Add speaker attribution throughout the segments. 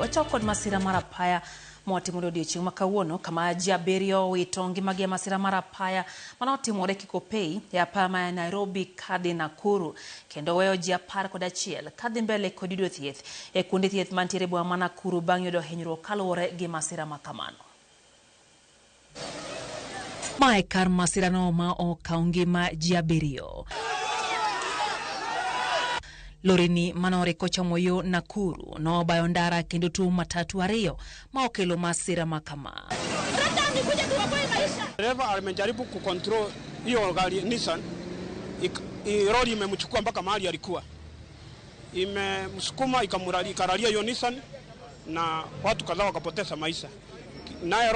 Speaker 1: ochokod masira marapaya motimore odiochieng' makawuono kama ji abiriyo wito ngimagi e masira marapaya manotimore Kikopey e apaya ma Nairobi kadhi Nakuru kendo weyo ji 11 kadhi mbele kod yudo thieth e kuonde thieth mantiere boma ma Nakuru bang' yudo hinyruok kaluwore gi masira makamano. Mae kar masirano ma okawo ngima ji abiriyo. Lorini manore kochomo yo Nakuru nobayo ndara kendo tuo matatu ariyo ma okelo masira makama.
Speaker 2: Dereva alimejaribu kucontrol hiyo gari Nissan, lori imemchukua mpaka mahali alikuwa. Imemsukuma ikaralia hiyo Nissan na watu kadhaa wakapoteza maisha. Naye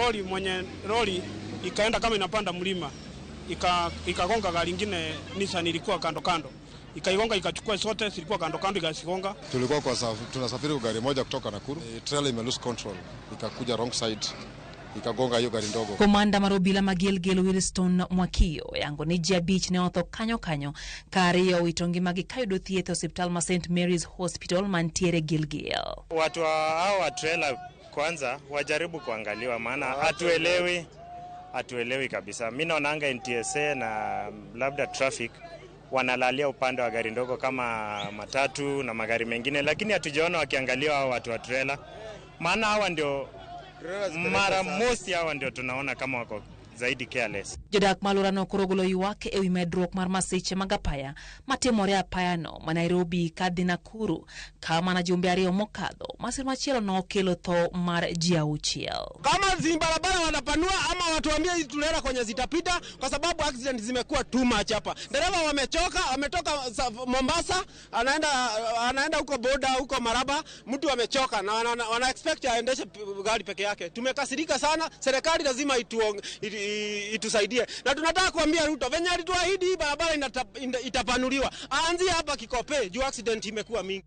Speaker 2: lori ikaenda kama inapanda mlima. Ikagonga gari nyingine Nissan ilikuwa kando kando. Ikaigonga ikachukua sote zilikuwa kando kando ikasigonga.
Speaker 3: Tulikuwa tunasafiri kwa gari moja kutoka Nakuru. Trailer ime lose control. Ikakuja wrong side. Ikagonga hiyo gari ndogo.
Speaker 1: Komanda marobila Magelgel Wilson Mwakio yango ni ji abich ne otho kanyo kariyo wito ngimagi kayudo thieth hospital ma St Mary's Hospital mantiere Gilgil.
Speaker 4: Watu hao wa trailer kwanza wajaribu kuangaliwa maana hatuelewi kabisa. Mimi naonanga NTSA na labda traffic wanalalia upande wa gari ndogo kama matatu na magari mengine, lakini hatujaona wakiangaliwa hao watu wa trailer. Maana hawa ndio mara most hawa ndio tunaona kama wako zaidi careless.
Speaker 1: Jodak malorano korogolo yuake ewi medruok mar masiche magapaya matimore apayano ma Nairobi kadhi Nakuru kama na jumbe ariyo mokadho masir machielo no okelo tho mar ji 6.
Speaker 2: Kama barabara wanapanua ama watuambie tulera kwenye zitapita kwa sababu accident zimekuwa too much hapa. Dereva ametoka Mombasa anaenda huko boda huko Maraba, mtu amechoka na wana expect aendeshe gari peke yake. Tumekasirika sana, serikali lazima itusaidie. Na tunataka kuambia Ruto venye alituahidi barabara itapanuliwa. Aanzie hapa Kikopey juu accident imekuwa mingi.